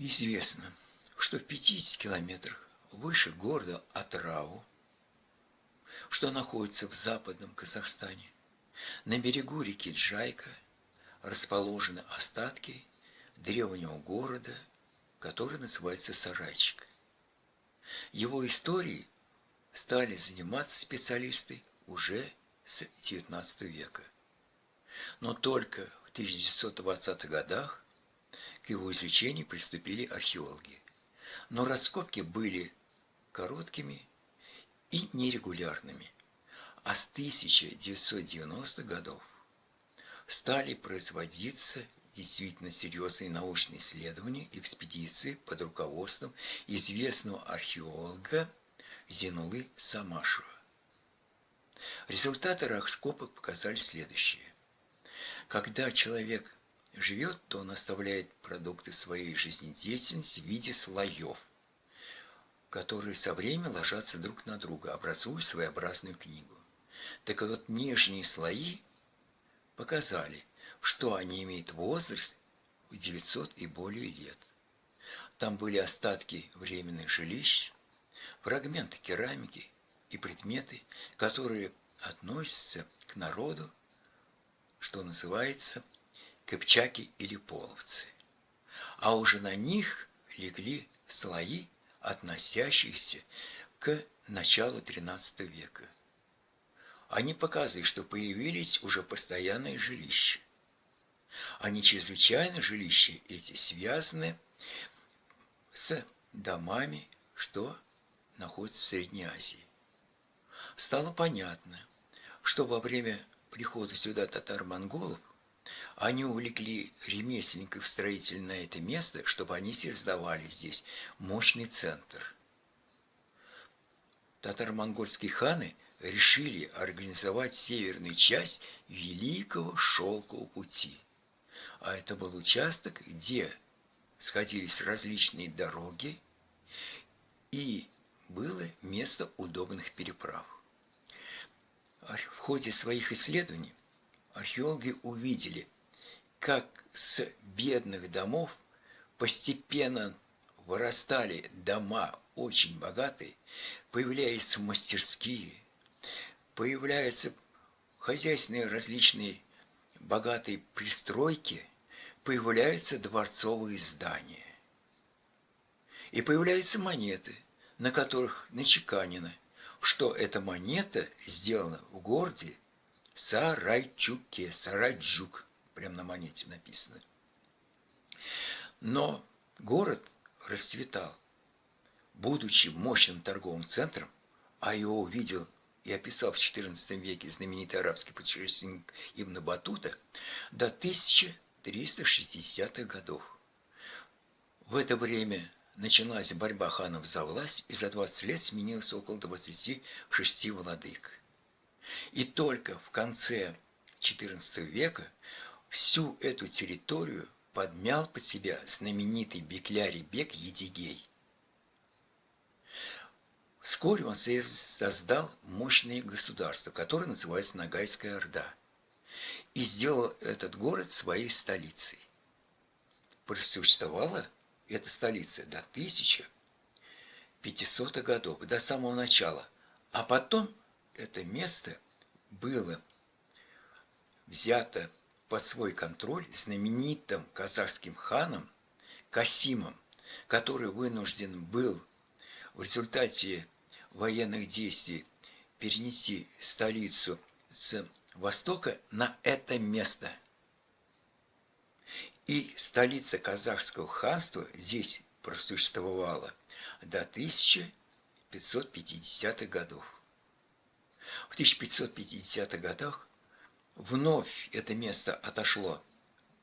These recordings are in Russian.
Известно, что в 50 километрах выше города Атырау, что находится в западном Казахстане, на берегу реки Джайка, расположены остатки древнего города, который называется Сарайчик. Его историей стали заниматься специалисты уже с XIX века. Но только в 1920-х годах к его изучению приступили археологи. Но раскопки были короткими и нерегулярными, а с 1990-х годов стали производиться действительно серьезные научные исследования, экспедиции под руководством известного археолога Зейнуллы Самашева. Результаты раскопок показали следующее. Когда человек живет, то он оставляет продукты своей жизнедеятельности в виде слоев, которые со временем ложатся друг на друга, образуя своеобразную книгу. Так вот, нижние слои показали, что они имеют возраст в 900 и более лет. Там были остатки временных жилищ, фрагменты керамики и предметы, которые относятся к народу, что называется кыпчаки или половцы. А уже на них легли слои, относящиеся к началу XIII века. Они показывают, что появились уже постоянные жилища. Они чрезвычайно жилища эти связаны с домами, что находятся в Средней Азии. Стало понятно, что во время прихода сюда татар-монголов они увлекли ремесленников-строителей на это место, чтобы они создавали здесь мощный центр. Татаро-монгольские ханы решили организовать северную часть Великого Шелкового пути. А это был участок, где сходились различные дороги и было место удобных переправ. В ходе своих исследований археологи увидели, как с бедных домов постепенно вырастали дома очень богатые, появляются мастерские, появляются хозяйственные различные богатые пристройки, появляются дворцовые здания. И появляются монеты, на которых начеканено, что эта монета сделана в городе Сарайчуке, Сарайджук, прямо на монете написано. Но город расцветал, будучи мощным торговым центром, а его увидел и описал в XIV веке знаменитый арабский путешественник Ибн Батута, до 1360-х годов. В это время началась борьба ханов за власть, и за 20 лет сменилось около 26 владык. И только в конце XIV века всю эту территорию подмял под себя знаменитый Беклярий бек Едигей. Вскоре он создал мощное государство, которое называется Ногайская Орда, и сделал этот город своей столицей. Просуществовала эта столица до 1500-х годов, до самого начала, а потом это место было взято под свой контроль знаменитым казахским ханом Касимом, который вынужден был в результате военных действий перенести столицу с востока на это место. И столица казахского ханства здесь просуществовала до 1550-х годов. В 1550-х годах вновь это место отошло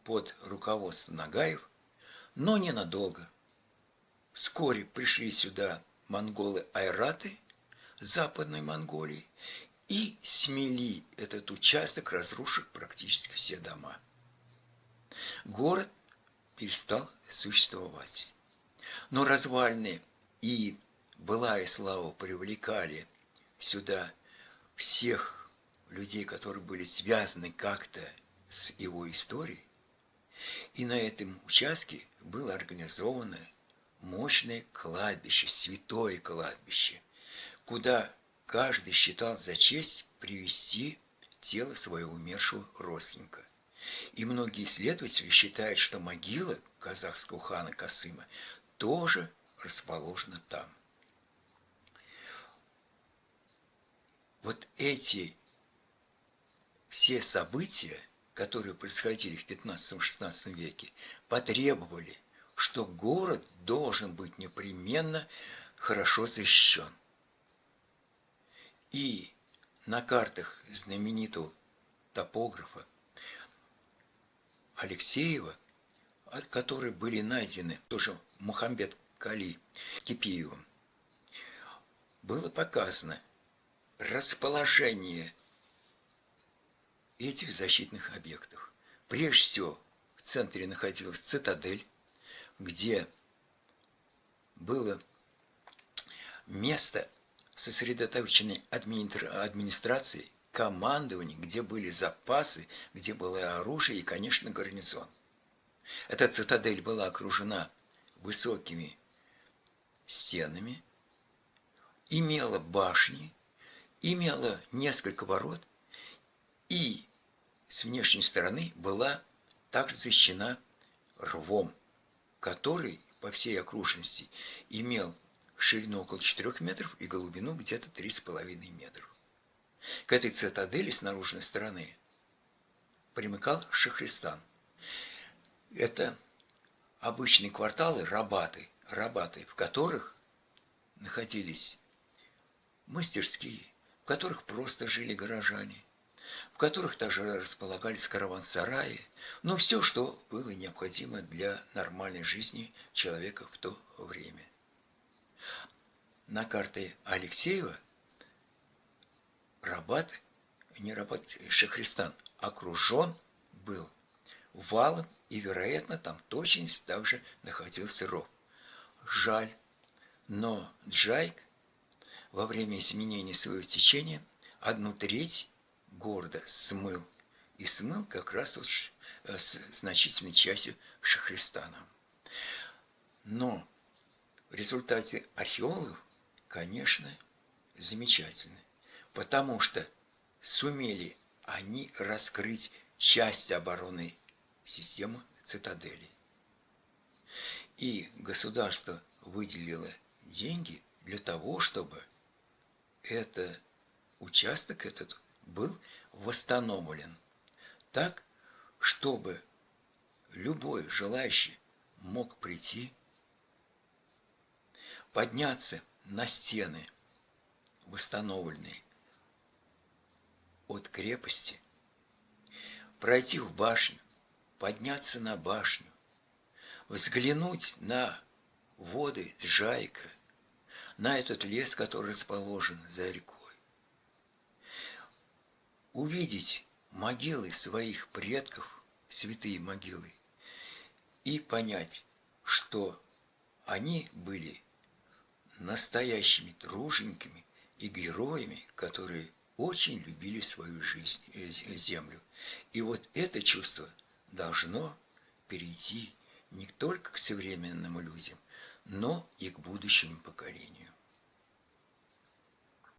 под руководство Ногаев, но ненадолго. Вскоре пришли сюда монголы-айраты Западной Монголии и смели этот участок, разрушив практически все дома. Город перестал существовать. Но развалины и былая слава привлекали сюда всех людей, которые были связаны как-то с его историей. И на этом участке было организовано мощное кладбище, святое кладбище, куда каждый считал за честь привести тело своего умершего родственника. И многие исследователи считают, что могила казахского хана Касыма тоже расположена там. Вот эти все события, которые происходили в 15-16 веке, потребовали, что город должен быть непременно хорошо защищен. И на картах знаменитого топографа Алексеева, которые были найдены тоже Мухаммед Кали Кипиевым, было показано расположение этих защитных объектов. Прежде всего, в центре находилась цитадель, где было место сосредоточенной администрации, командования, где были запасы, где было оружие и, конечно, гарнизон. Эта цитадель была окружена высокими стенами, имела башни, имела несколько ворот и с внешней стороны была также защищена рвом, который по всей окружности имел ширину около 4 метров и глубину где-то 3,5 метров. К этой цитадели с наружной стороны примыкал Шахристан. Это обычные кварталы, рабаты, в которых находились мастерские, в которых просто жили горожане, в которых также располагались караван-сараи, но все, что было необходимо для нормальной жизни человека в то время. На карте Алексеева Шахристан окружен был валом, и, вероятно, там точно также находился ров. Жаль, но Джайк во время изменения своего течения 1/3 города смыл. И смыл как раз с значительной частью Шахристана. Но в результате археологов, конечно, замечательно, потому что сумели они раскрыть часть обороны системы цитадели. И государство выделило деньги для того, чтобы участок этот был восстановлен так, чтобы любой желающий мог прийти, подняться на стены, восстановленные от крепости, пройти в башню, подняться на башню, взглянуть на воды Джайка, на этот лес, который расположен за рекой, увидеть могилы своих предков, святые могилы, и понять, что они были настоящими тружениками и героями, которые очень любили свою жизнь, землю. И вот это чувство должно перейти не только к современным людям, но и к будущему поколению.